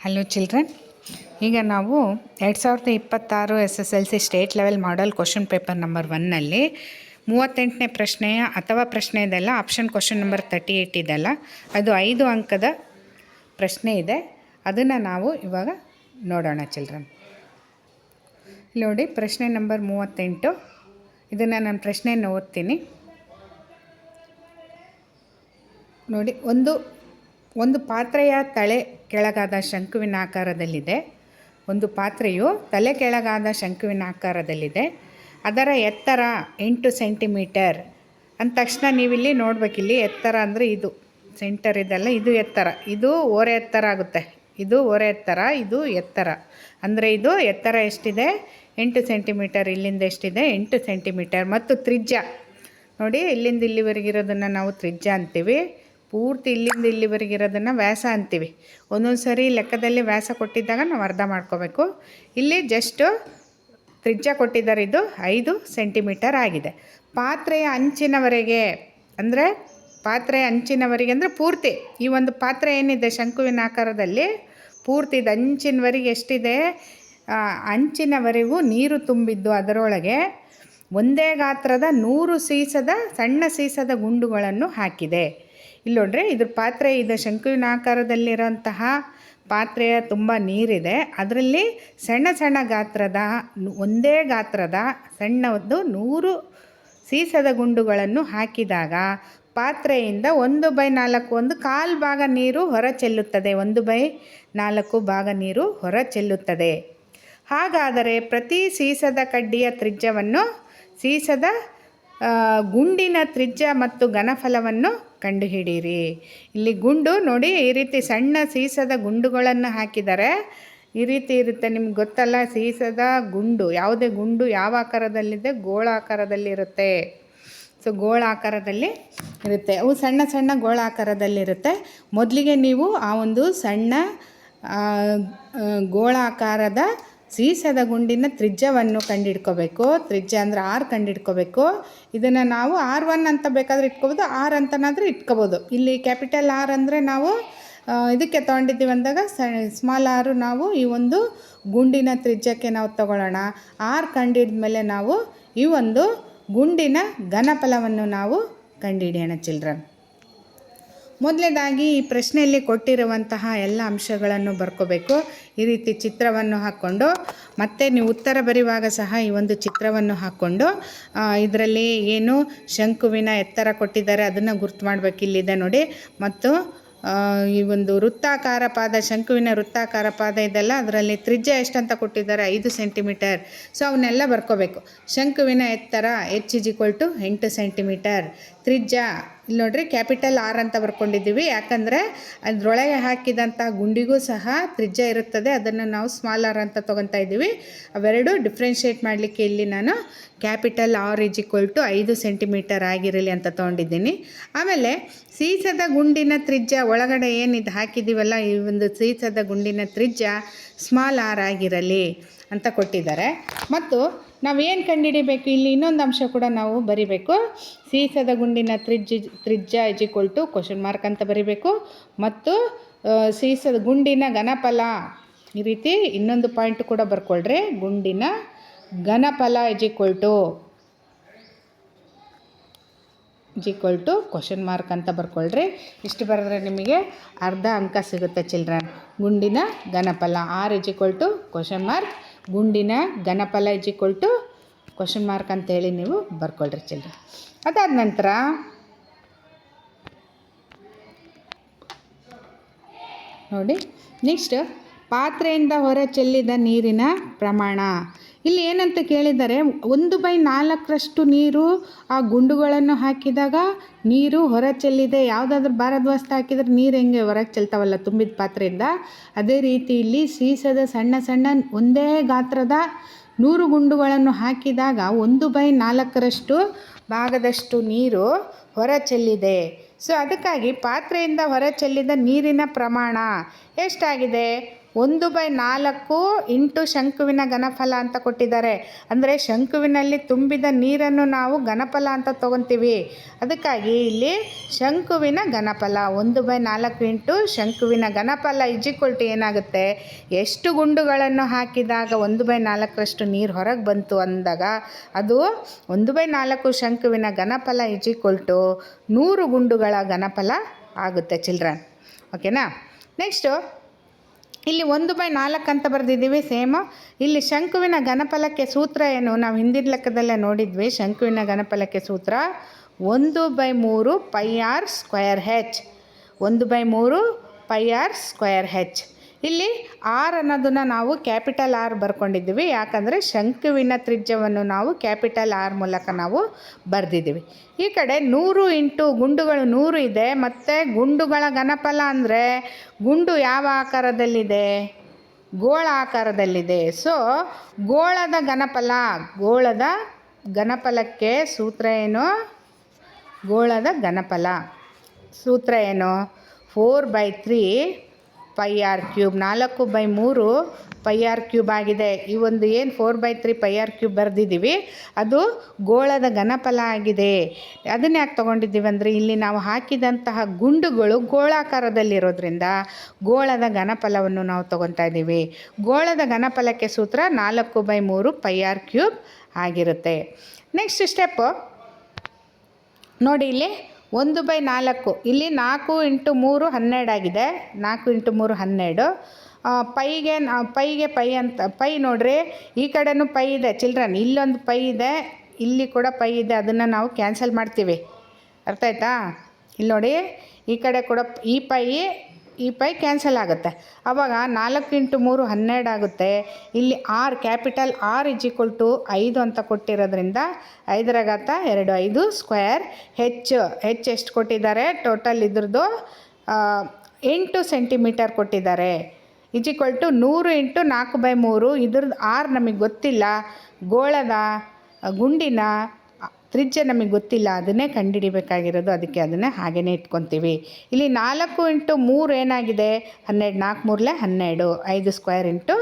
Hello children, ಈಗ ನಾವು 2026 SSLC state level model question paper number 1ನಲ್ಲಿ 38ನೇ ಪ್ರಶ್ನೆಯ ಅಥವಾ ಪ್ರಶ್ನೆ ಇದೆಲ್ಲ ಆಪ್ಷನ್ ಕ್ವಶನ್ ನಂಬರ್ 38 ಇದೆಲ್ಲ, ಅದು 5 ಅಂಕದ ಪ್ರಶ್ನೆ ಇದೆ. ಅದನ್ನು ನಾವು ಇವಾಗ ನೋಡೋಣ ಚಿಲ್ಡ್ರನ್. ನೋಡಿ, ಪ್ರಶ್ನೆ ನಂಬರ್ 38. ಇದನ್ನು ನಾನು ಪ್ರಶ್ನೆಯನ್ನು ಓದ್ತೀನಿ ನೋಡಿ. ಒಂದು ಪಾತ್ರೆಯ ತಲೆ ಕೆಳಗಾದ ಶಂಕುವಿನ ಆಕಾರದಲ್ಲಿದೆ. ಒಂದು ಪಾತ್ರೆಯು ತಲೆ ಕೆಳಗಾದ ಶಂಕುವಿನ ಆಕಾರದಲ್ಲಿದೆ. ಅದರ ಎತ್ತರ 8 ಸೆಂಟಿಮೀಟರ್ ಅಂದ ತಕ್ಷಣ ನೀವಿಲ್ಲಿ ನೋಡಬೇಕಿಲ್ಲಿ ಎತ್ತರ ಅಂದರೆ ಇದು ಸೆಂಟರ್ ಇದೆಲ್ಲ, ಇದು ಎತ್ತರ, ಇದು ಓರೆ ಎತ್ತರ ಆಗುತ್ತೆ. ಇದು ಓರೆ ಎತ್ತರ, ಇದು ಎತ್ತರ. ಅಂದರೆ ಇದು ಎತ್ತರ ಎಷ್ಟಿದೆ? 8 ಸೆಂಟಿಮೀಟರ್. ಇಲ್ಲಿಂದ ಎಷ್ಟಿದೆ? 8 ಸೆಂಟಿಮೀಟರ್. ಮತ್ತು ತ್ರಿಜ್ಯ ನೋಡಿ, ಇಲ್ಲಿಂದ ಇಲ್ಲಿವರೆಗಿರೋದನ್ನು ನಾವು ತ್ರಿಜ್ಯ ಅಂತೀವಿ. ಪೂರ್ತಿ ಇಲ್ಲಿಂದ ಇಲ್ಲಿವರೆಗಿರೋದನ್ನು ವ್ಯಾಸ ಅಂತೀವಿ. ಒಂದೊಂದು ಸರಿ ಲೆಕ್ಕದಲ್ಲಿ ವ್ಯಾಸ ಕೊಟ್ಟಿದ್ದಾಗ ನಾವು ಅರ್ಧ ಮಾಡ್ಕೋಬೇಕು. ಇಲ್ಲಿ ಜಸ್ಟು ತ್ರಿಜ್ಯ ಕೊಟ್ಟಿದ್ದಾರೆ, ಇದು 5 ಸೆಂಟಿಮೀಟರ್ ಆಗಿದೆ. ಪಾತ್ರೆಯ ಅಂಚಿನವರೆಗೆ ಅಂದರೆ ಪೂರ್ತಿ ಈ ಒಂದು ಪಾತ್ರೆ ಏನಿದೆ ಶಂಕುವಿನ ಆಕಾರದಲ್ಲಿ ಪೂರ್ತಿ ಇದು ಅಂಚಿನವರೆಗೆ ಎಷ್ಟಿದೆ? ಅಂಚಿನವರೆಗೂ ನೀರು ತುಂಬಿದ್ದು ಅದರೊಳಗೆ ಒಂದೇ ಗಾತ್ರದ 100 ಸಣ್ಣ ಸೀಸದ ಗುಂಡುಗಳನ್ನು ಹಾಕಿದೆ. ಇಲ್ಲಿ ನೋಡ್ರಿ, ಇದ್ರ ಪಾತ್ರೆ ಇದೆ, ಶಂಕುವಿನ ಆಕಾರದಲ್ಲಿರೋಂತಹ ಪಾತ್ರೆಯ ತುಂಬ ನೀರಿದೆ. ಅದರಲ್ಲಿ ಸಣ್ಣ ಗಾತ್ರದ ಒಂದೇ ಗಾತ್ರದ ಸಣ್ಣದ್ದು 100 ಸೀಸದ ಗುಂಡುಗಳನ್ನು ಹಾಕಿದಾಗ ಪಾತ್ರೆಯಿಂದ 1/4 ಒಂದು ಕಾಲು ಭಾಗ ನೀರು ಹೊರ ಚೆಲ್ಲುತ್ತದೆ. 1/4 ಭಾಗ ನೀರು ಹೊರ ಚೆಲ್ಲುತ್ತದೆ. ಹಾಗಾದರೆ ಪ್ರತಿ ಸೀಸದ ಕಡ್ಡಿಯ ತ್ರಿಜ್ಯವನ್ನು, ಸೀಸದ ಗುಂಡಿನ ತ್ರಿಜ್ಯ ಮತ್ತು ಘನಫಲವನ್ನು ಕಂಡುಹಿಡಿಯಿರಿ. ಇಲ್ಲಿ ಗುಂಡು ನೋಡಿ, ಈ ರೀತಿ ಸಣ್ಣ ಸೀಸದ ಗುಂಡುಗಳನ್ನು ಹಾಕಿದ್ದಾರೆ. ಈ ರೀತಿ ಇರುತ್ತೆ, ನಿಮ್ಗೆ ಗೊತ್ತಲ್ಲ ಸೀಸದ ಗುಂಡು. ಯಾವುದೇ ಗುಂಡು ಯಾವ ಆಕಾರದಲ್ಲಿದೆ? ಗೋಳಾಕಾರದಲ್ಲಿರುತ್ತೆ. ಸೊ ಗೋಳಾಕಾರದಲ್ಲಿ ಇರುತ್ತೆ, ಅವು ಸಣ್ಣ ಗೋಳಾಕಾರದಲ್ಲಿರುತ್ತೆ. ಮೊದಲಿಗೆ ನೀವು ಆ ಒಂದು ಸಣ್ಣ ಗೋಳಾಕಾರದ ಸೀಸದ ಗುಂಡಿನ ತ್ರಿಜ್ಯವನ್ನು ಕಂಡುಹಿಡ್ಕೋಬೇಕು. ತ್ರಿಜ್ಯ ಅಂದರೆ R ಕಂಡುಹಿಡ್ಕೋಬೇಕು. ಇದನ್ನು ನಾವು R1 ಅಂತ ಬೇಕಾದರೆ ಇಟ್ಕೋಬೋದು, R ಅಂತನಾದರೂ ಇಟ್ಕೋಬೋದು. ಇಲ್ಲಿ ಕ್ಯಾಪಿಟಲ್ R ಅಂದರೆ ನಾವು ಇದಕ್ಕೆ ತೊಗೊಂಡಿದ್ದೀವಿ ಅಂದಾಗ ಸ್ಮಾಲ್ r ನಾವು ಈ ಒಂದು ಗುಂಡಿನ ತ್ರಿಜ್ಯಕ್ಕೆ ನಾವು ತಗೊಳ್ಳೋಣ. R ಕಂಡುಹಿಡಿದ್ಮೇಲೆ ನಾವು ಈ ಒಂದು ಗುಂಡಿನ ಘನಫಲವನ್ನು ನಾವು ಕಂಡುಹಿಡಿಯೋಣ ಚಿಲ್ಡ್ರನ್. ಮೊದಲನೇದಾಗಿ ಈ ಪ್ರಶ್ನೆಯಲ್ಲಿ ಕೊಟ್ಟಿರುವಂತಹ ಎಲ್ಲ ಅಂಶಗಳನ್ನು ಬರ್ಕೋಬೇಕು. ಈ ರೀತಿ ಚಿತ್ರವನ್ನು ಹಾಕ್ಕೊಂಡು, ಮತ್ತು ನೀವು ಉತ್ತರ ಬರೆಯುವಾಗ ಸಹ ಈ ಒಂದು ಚಿತ್ರವನ್ನು ಹಾಕ್ಕೊಂಡು ಇದರಲ್ಲಿ ಏನು ಶಂಕುವಿನ ಎತ್ತರ ಕೊಟ್ಟಿದ್ದಾರೆ ಅದನ್ನು ಗುರ್ತು ಮಾಡಬೇಕು. ಇಲ್ಲಿದೆ ನೋಡಿ. ಮತ್ತು ಈ ಒಂದು ವೃತ್ತಾಕಾರ ಪಾದ, ಶಂಕುವಿನ ವೃತ್ತಾಕಾರ ಪಾದ ಇದೆಲ್ಲ, ಅದರಲ್ಲಿ ತ್ರಿಜ್ಯ ಎಷ್ಟಂತ ಕೊಟ್ಟಿದ್ದಾರೆ? 5 ಸೆಂಟಿಮೀಟರ್. ಸೊ ಅವನ್ನೆಲ್ಲ ಬರ್ಕೋಬೇಕು. ಶಂಕುವಿನ ಎತ್ತರ H = 8 ಸೆಂಟಿಮೀಟರ್. ತ್ರಿಜ್ಯ ಇಲ್ಲಿ ನೋಡ್ರಿ, ಕ್ಯಾಪಿಟಲ್ R ಅಂತ ಬರ್ಕೊಂಡಿದ್ದೀವಿ. ಯಾಕಂದರೆ ಅದರೊಳಗೆ ಹಾಕಿದಂಥ ಗುಂಡಿಗೂ ಸಹ ತ್ರಿಜ್ಯ ಇರುತ್ತದೆ. ಅದನ್ನು ನಾವು ಸ್ಮಾಲ್ r ಅಂತ ತೊಗೊತಾ ಇದ್ದೀವಿ. ಅವೆರಡು ಡಿಫ್ರೆನ್ಷಿಯೇಟ್ ಮಾಡಲಿಕ್ಕೆ ಇಲ್ಲಿ ನಾನು ಕ್ಯಾಪಿಟಲ್ R = 5 ಸೆಂಟಿಮೀಟರ್ ಆಗಿರಲಿ ಅಂತ ತೊಗೊಂಡಿದ್ದೀನಿ. ಆಮೇಲೆ ಸೀಸದ ಗುಂಡಿನ ತ್ರಿಜ್ಯ ಒಳಗಡೆ ಏನಿದು ಹಾಕಿದ್ದೀವಲ್ಲ, ಈ ಒಂದು ಸೀಸದ ಗುಂಡಿನ ತ್ರಿಜ್ಯ ಸ್ಮಾಲ್ r ಆಗಿರಲಿ ಅಂತ ಕೊಟ್ಟಿದ್ದಾರೆ. ಮತ್ತು ನಾವೇನು ಕಂಡುಹಿಡಿಬೇಕು? ಇಲ್ಲಿ ಇನ್ನೊಂದು ಅಂಶ ಕೂಡ ನಾವು ಬರಿಬೇಕು. ಸೀಸದ ಗುಂಡಿನ ತ್ರಿಜ್ಯ = ? ಅಂತ ಬರಿಬೇಕು. ಮತ್ತು ಸೀಸದ ಗುಂಡಿನ ಘನಫಲ, ಈ ರೀತಿ ಇನ್ನೊಂದು ಪಾಯಿಂಟ್ ಕೂಡ ಬರ್ಕೊಳ್ರಿ. ಗುಂಡಿನ ಘನಫಲ ? ಅಂತ ಬರ್ಕೊಳ್ರಿ. ಇಷ್ಟು ಬರೆದ್ರೆ ನಿಮಗೆ ಅರ್ಧ ಅಂಕ ಸಿಗುತ್ತೆ ಚಿಲ್ಡ್ರನ್. ಗುಂಡಿನ ಘನಫಲ R = ? ಗುಂಡಿನ ಘನಫಲ = ? ಅಂತೇಳಿ ನೀವು ಬರ್ಕೊಳ್ರಿ ಚಿಲ್ಡ್ರನ್. ಅದಾದ ನಂತರ ನೋಡಿ, ನೆಕ್ಸ್ಟ್ ಪಾತ್ರೆಯಿಂದ ಹೊರ ಚೆಲ್ಲಿದ ನೀರಿನ ಪ್ರಮಾಣ. ಇಲ್ಲಿ ಏನಂತ ಕೇಳಿದ್ದಾರೆ? 1/4 ನೀರು ಆ ಗುಂಡುಗಳನ್ನು ಹಾಕಿದಾಗ ನೀರು ಹೊರ ಚೆಲ್ಲಿದೆ. ಯಾವುದಾದ್ರೂ ಭಾರದ ವಸ್ತು ಹಾಕಿದರೆ ನೀರು ಹೆಂಗೆ ಹೊರಗೆ ಚೆಲ್ತಾವಲ್ಲ ತುಂಬಿದ ಪಾತ್ರೆಯಿಂದ, ಅದೇ ರೀತಿ ಇಲ್ಲಿ ಸೀಸದ ಸಣ್ಣ ಒಂದೇ ಗಾತ್ರದ 100 ಗುಂಡುಗಳನ್ನು ಹಾಕಿದಾಗ 1/4 ಭಾಗದಷ್ಟು ನೀರು ಹೊರ ಚೆಲ್ಲಿದೆ. ಸೊ ಅದಕ್ಕಾಗಿ ಪಾತ್ರೆಯಿಂದ ಹೊರ ಚೆಲ್ಲಿದ ನೀರಿನ ಪ್ರಮಾಣ ಎಷ್ಟಾಗಿದೆ? 1/4 ಇಂಟು ಶಂಕುವಿನ ಘನಫಲ ಅಂತ ಕೊಟ್ಟಿದ್ದಾರೆ. ಅಂದರೆ ಶಂಕುವಿನಲ್ಲಿ ತುಂಬಿದ ನೀರನ್ನು ನಾವು ಘನಫಲ ಅಂತ ತೊಗೊತೀವಿ. ಅದಕ್ಕಾಗಿ ಇಲ್ಲಿ ಶಂಕುವಿನ ಘನಫಲ 1/4 ಇಂಟು ಶಂಕುವಿನ ಘನಫಲ ಏನಾಗುತ್ತೆ? ಎಷ್ಟು ಗುಂಡುಗಳನ್ನು ಹಾಕಿದಾಗ 1/4ರಷ್ಟು ನೀರು ಹೊರಗೆ ಬಂತು ಅಂದಾಗ ಅದು 1/4 ಶಂಕುವಿನ ಘನಫಲ 100 ಗುಂಡುಗಳ ಘನಫಲ ಆಗುತ್ತೆ ಚಿಲ್ಡ್ರನ್. ಓಕೆನಾ? ನೆಕ್ಸ್ಟು ಇಲ್ಲಿ 1/4 ಅಂತ ಬರೆದಿದ್ದೀವಿ. ಸೇಮ್ ಇಲ್ಲಿ ಶಂಕುವಿನ ಘನಫಲಕ್ಕೆ ಸೂತ್ರ ಏನು? ನಾವು ಹಿಂದಿನ ಲೆಕ್ಕದಲ್ಲೇ ನೋಡಿದ್ವಿ. ಶಂಕುವಿನ ಘನಫಲಕ್ಕೆ ಸೂತ್ರ 1/3 πr²h. 1/3 πr²h. ಇಲ್ಲಿ ಆರ್ ಅನ್ನೋದನ್ನು ನಾವು ಕ್ಯಾಪಿಟಲ್ ಆರ್ ಬರ್ಕೊಂಡಿದ್ದೀವಿ. ಯಾಕಂದರೆ ಶಂಕುವಿನ ತ್ರಿಜ್ಯವನ್ನು ನಾವು ಕ್ಯಾಪಿಟಲ್ ಆರ್ ಮೂಲಕ ನಾವು ಬರೆದಿದ್ದೀವಿ. ಈ ಕಡೆ 100 ಇಂಟು ಗುಂಡುಗಳು 100 ಇದೆ. ಮತ್ತು ಗುಂಡುಗಳ ಘನಫಲ ಅಂದರೆ ಗುಂಡು ಯಾವ ಆಕಾರದಲ್ಲಿದೆ? ಗೋಳ ಆಕಾರದಲ್ಲಿದೆ. ಸೊ ಗೋಳದ ಘನಫಲಕ್ಕೆ ಸೂತ್ರ ಏನು? ಗೋಳದ ಘನಫಲ ಸೂತ್ರ ಏನು? 4/3 πr³ 4/3 πr³ ಆಗಿದೆ. ಈ ಒಂದು ಏನು 4/3 πr³ ಬರೆದಿದ್ದೀವಿ ಅದು ಗೋಳದ ಘನಫಲ ಆಗಿದೆ. ಅದನ್ನು ಯಾಕೆ ತೊಗೊಂಡಿದ್ದೀವಿ ಅಂದರೆ ಇಲ್ಲಿ ನಾವು ಹಾಕಿದಂತಹ ಗುಂಡುಗಳು ಗೋಳಾಕಾರದಲ್ಲಿರೋದ್ರಿಂದ ಗೋಳದ ಘನಫಲವನ್ನು ನಾವು ತೊಗೊತಾ ಇದ್ದೀವಿ. ಗೋಳದ ಘನಫಲಕ್ಕೆ ಸೂತ್ರ 4/3 πr³ ಆಗಿರುತ್ತೆ. ನೆಕ್ಸ್ಟ್ ಸ್ಟೆಪ್ಪು ನೋಡಿ, ಇಲ್ಲಿ 1/4 ಇಲ್ಲಿ 4 ಇಂಟು 3 12 ಆಗಿದೆ. 4 ಇಂಟು 3 12. ಪೈಗೆ ಪೈ ಅಂತ ಪೈ ನೋಡ್ರಿ, ಈ ಕಡೆನೂ ಪೈ ಇದೆ ಚಿಲ್ಡ್ರನ್. ಇಲ್ಲೊಂದು ಪೈ ಇದೆ, ಇಲ್ಲಿ ಕೂಡ ಪೈ ಇದೆ. ಅದನ್ನು ನಾವು ಕ್ಯಾನ್ಸಲ್ ಮಾಡ್ತೀವಿ. ಅರ್ಥ ಆಯ್ತಾ? ಇಲ್ಲಿ ನೋಡಿ, ಈ ಕಡೆ ಕೂಡ ಈ ಪೈ ಕ್ಯಾನ್ಸಲ್ ಆಗುತ್ತೆ. ಆವಾಗ 4 ಇಂಟು 3 12 ಆಗುತ್ತೆ. ಇಲ್ಲಿ ಆರ್ ಕ್ಯಾಪಿಟಲ್ ಆರ್ = 5 ಅಂತ ಕೊಟ್ಟಿರೋದ್ರಿಂದ 5 × 2 5 ಸ್ಕ್ವೇರ್. ಹೆಚ್ ಎಷ್ಟು ಕೊಟ್ಟಿದ್ದಾರೆ? ಟೋಟಲ್ ಇದ್ರದ್ದು 8 ಸೆಂಟಿಮೀಟರ್ ಕೊಟ್ಟಿದ್ದಾರೆ. = 100 ಇಂಟು 4/3. ಇದ್ರದ್ದು ಆರ್ ನಮಗೆ ಗೊತ್ತಿಲ್ಲ, ಗೋಳದ ಗುಂಡಿನ ತ್ರಿಜ್ಯ ನಮಗೆ ಗೊತ್ತಿಲ್ಲ, ಅದನ್ನೇ ಕಂಡುಹಿಡಿಬೇಕಾಗಿರೋದು. ಅದಕ್ಕೆ ಅದನ್ನೇ ಹಾಗೇ ಇಟ್ಕೊತೀವಿ. ಇಲ್ಲಿ 4 ಇಂಟು 3 ಏನಾಗಿದೆ? 12. 4 3 12. 5 ಸ್ಕ್ವೇರ್ ಇಂಟು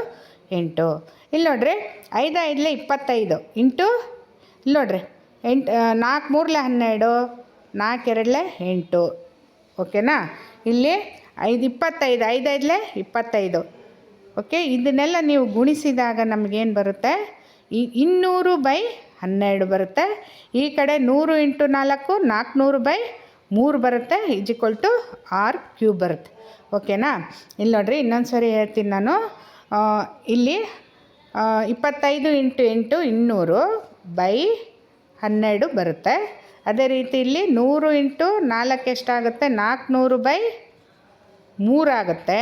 8. ಇಲ್ಲಿ ನೋಡ್ರಿ, 5 5 25 ಇಂಟು ಇಲ್ಲಿ ನೋಡ್ರಿ 4 3 12, 4 2 8. ಓಕೆನಾ? ಇಲ್ಲಿ 5 25, 5 5 25. ಓಕೆ, ಇದನ್ನೆಲ್ಲ ನೀವು ಗುಣಿಸಿದಾಗ ನಮಗೇನು ಬರುತ್ತೆ? 200/12 ಬರುತ್ತೆ. ಈ ಕಡೆ 100 ಇಂಟು 4 400/3 ಬರುತ್ತೆ. r³ ಬರುತ್ತೆ. ಓಕೆನಾ? ಇಲ್ಲಿ ನೋಡ್ರಿ, ಇನ್ನೊಂದು ಸರಿ ಹೇಳ್ತೀನಿ ನಾನು. ಇಲ್ಲಿ 25 ಇಂಟು 8 200/12 ಬರುತ್ತೆ. ಅದೇ ರೀತಿ ಇಲ್ಲಿ 100 ಇಂಟು 4 ಎಷ್ಟಾಗುತ್ತೆ? 400/3 ಆಗುತ್ತೆ.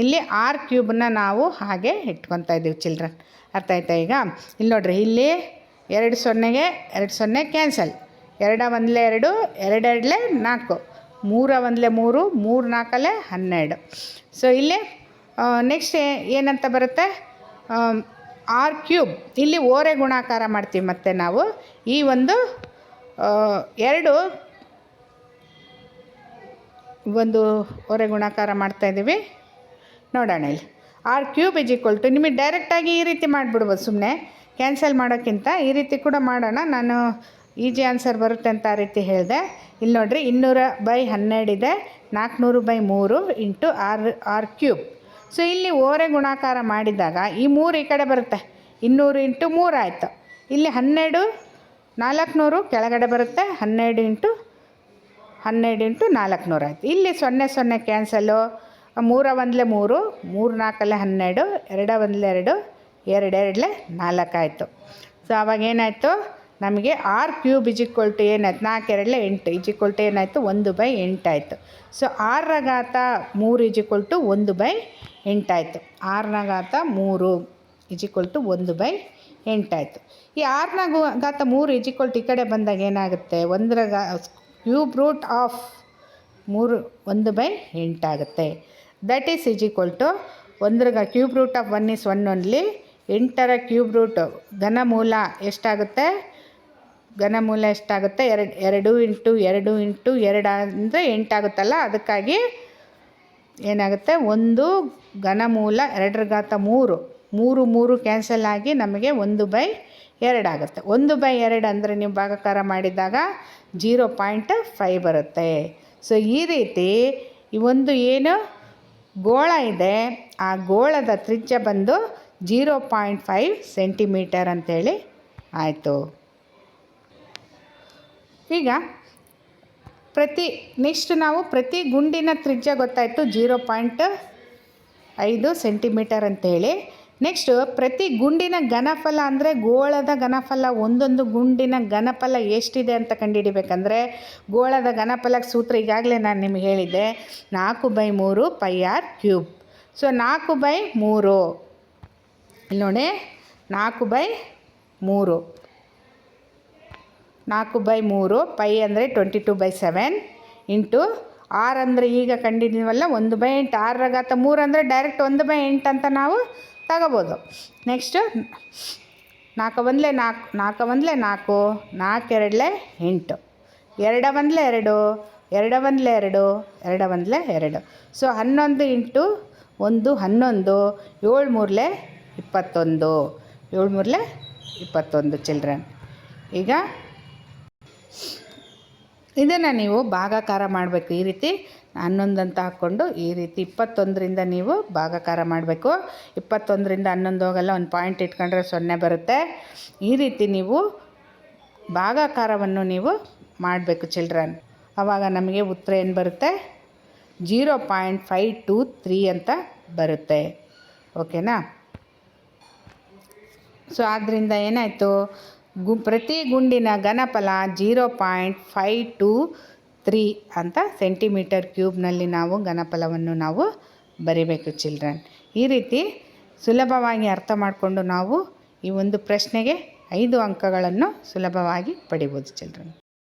ಇಲ್ಲಿ r³ ನಾವು ಹಾಗೆ ಇಟ್ಕೊತಾ ಇದ್ದೀವಿ ಚಿಲ್ಡ್ರನ್. ಅರ್ಥ ಆಯ್ತಾ? ಈಗ ಇಲ್ಲಿ ನೋಡ್ರಿ, ಇಲ್ಲಿ 2 0ಗೆ 2 0 ಕ್ಯಾನ್ಸಲ್. 2 1 2, 2 2 4, 3 1 3, 3 4 12. ಸೊ ಇಲ್ಲಿ ನೆಕ್ಸ್ಟ್ ಏನಂತ ಬರುತ್ತೆ? r³. ಇಲ್ಲಿ ಓರೆ ಗುಣಾಕಾರ ಮಾಡ್ತೀವಿ. ಮತ್ತು ನಾವು ಈ ಒಂದು 2 ಓರೆ ಗುಣಾಕಾರ ಮಾಡ್ತಾಯಿದ್ದೀವಿ. ನೋಡೋಣ, ಇಲ್ಲಿ r³ ನಿಮಗೆ ಡೈರೆಕ್ಟಾಗಿ ಈ ರೀತಿ ಮಾಡಿಬಿಡ್ಬೋದು. ಸುಮ್ಮನೆ ಕ್ಯಾನ್ಸಲ್ ಮಾಡೋಕ್ಕಿಂತ ಈ ರೀತಿ ಕೂಡ ಮಾಡೋಣ. ನಾನು ಈಜಿ ಆನ್ಸರ್ ಬರುತ್ತೆ ಅಂತ ಆ ರೀತಿ ಹೇಳಿದೆ. ಇಲ್ಲಿ ನೋಡಿರಿ, 200/12 ಇದೆ. 400/3 ಇಂಟು r³. ಸೊ ಇಲ್ಲಿ ಓರೆ ಗುಣಾಕಾರ ಮಾಡಿದಾಗ ಈ 3 ಈ ಕಡೆ ಬರುತ್ತೆ. 200 ಇಂಟು 3 ಆಯಿತು. ಇಲ್ಲಿ 12 400 ಕೆಳಗಡೆ ಬರುತ್ತೆ. 12 ಇಂಟು 400 ಆಯಿತು. ಇಲ್ಲಿ 0 0 ಕ್ಯಾನ್ಸಲು. 3 1 3, 3 4 12, 2 1 2, 2 2 4 ಆಯಿತು. ಸೊ ಆವಾಗ ಏನಾಯಿತು ನಮಗೆ? r³ ಏನಾಯ್ತು? 4 2 8 ಏನಾಯಿತು? 1/8 ಆಯಿತು. ಸೊ 6/3 1/8 ಆಯಿತು. 6/3 1/8 ಆಯಿತು. ಈ 6/3 ಈ ಕಡೆ ಬಂದಾಗ ಏನಾಗುತ್ತೆ? 1/³ ಆಫ್ 3 1/8 ಆಗುತ್ತೆ. That is =1/³ of 1 is 1 only. 8/³ ಘನಮೂಲ ಎಷ್ಟಾಗುತ್ತೆ? 2 ಇಂಟು 2 ಇಂಟು 2 ಅಂದರೆ 8 ಆಗುತ್ತಲ್ಲ. ಅದಕ್ಕಾಗಿ ಏನಾಗುತ್ತೆ, 1 ಘನಮೂಲ 2 3 3 ಕ್ಯಾನ್ಸಲ್ ಆಗಿ ನಮಗೆ 1/2 ಆಗುತ್ತೆ. 1/2 ಅಂದರೆ ನೀವು ಭಾಗಾಕಾರ ಮಾಡಿದಾಗ 0.5 ಬರುತ್ತೆ. ಸೊ ಈ ರೀತಿ ಈ ಒಂದು ಏನು ಗೋಳ ಇದೆ ಆ ಗೋಳದ ತ್ರಿಜ್ಯ ಬಂದು 0.5 ಸೆಂಟಿಮೀಟರ್ ಅಂತೇಳಿ ಆಯಿತು. ಈಗ ನೆಕ್ಸ್ಟ್ ನಾವು ಪ್ರತಿ ಗುಂಡಿನ ತ್ರಿಜ್ಯ ಗೊತ್ತಾಯಿತು 0.5 ಸೆಂಟಿಮೀಟರ್ ಅಂತೇಳಿ. ನೆಕ್ಸ್ಟು ಪ್ರತಿ ಗುಂಡಿನ ಘನಫಲ ಅಂದರೆ ಗೋಳದ ಘನಫಲ, ಒಂದೊಂದು ಗುಂಡಿನ ಘನಫಲ ಎಷ್ಟಿದೆ ಅಂತ ಕಂಡುಹಿಡಿಬೇಕಂದ್ರೆ ಗೋಳದ ಘನಫಲಕ್ಕೆ ಸೂತ್ರ ಈಗಾಗಲೇ ನಾನು ನಿಮಗೆ ಹೇಳಿದ್ದೆ, 4/3 πr³. ಸೊ 4/3 ಇಲ್ಲಿ ನೋಡಿ, 4/3 ಪೈ ಅಂದರೆ 22/7 ಇಂಟು ಆರ್ ಅಂದರೆ ಈಗ ಕಂಡಿದ್ದೀವಲ್ಲ 1/8. 6 ಅಂದರೆ ಡೈರೆಕ್ಟ್ 1/8 ಅಂತ ನಾವು ತಗೋಬೋದು. ನೆಕ್ಸ್ಟು 4 1 4, 4 1 4, 4 2 8, 2 1 2, 2 1 2, 2 1 2. So 11 into 1 11, 7 3 21, 7 3 21 children. ಈಗ ಇದನ್ನು ನೀವು ಭಾಗಾಕಾರ ಮಾಡಬೇಕು. ಈ ರೀತಿ 11 ಅಂತ ಹಾಕ್ಕೊಂಡು ಈ ರೀತಿ 21ರಿಂದ ನೀವು ಭಾಗಾಕಾರ ಮಾಡಬೇಕು. 21ರಿಂದ 11 ಹೋಗಲ್ಲ, ಒಂದು ಪಾಯಿಂಟ್ ಇಟ್ಕೊಂಡ್ರೆ 0 ಬರುತ್ತೆ. ಈ ರೀತಿ ನೀವು ಭಾಗಾಕಾರವನ್ನು ನೀವು ಮಾಡಬೇಕು ಚಿಲ್ಡ್ರನ್. ಆವಾಗ ನಮಗೆ ಉತ್ತರ ಏನು ಬರುತ್ತೆ, 0.523 ಅಂತ ಬರುತ್ತೆ. ಓಕೆನಾ? ಸೊ ಆದ್ದರಿಂದ ಏನಾಯಿತು, ಪ್ರತಿ ಗುಂಡಿನ ಘನಫಲ 0.523 ಅಂತ ಸೆಂಟಿಮೀಟರ್ ಕ್ಯೂಬ್ನಲ್ಲಿ ನಾವು ಘನಫಲವನ್ನು ನಾವು ಬರಿಬೇಕು ಚಿಲ್ಡ್ರನ್. ಈ ರೀತಿ ಸುಲಭವಾಗಿ ಅರ್ಥ ಮಾಡಿಕೊಂಡು ನಾವು ಈ ಒಂದು ಪ್ರಶ್ನೆಗೆ 5 ಅಂಕಗಳನ್ನು ಸುಲಭವಾಗಿ ಪಡಿಬೋದು ಚಿಲ್ಡ್ರನ್.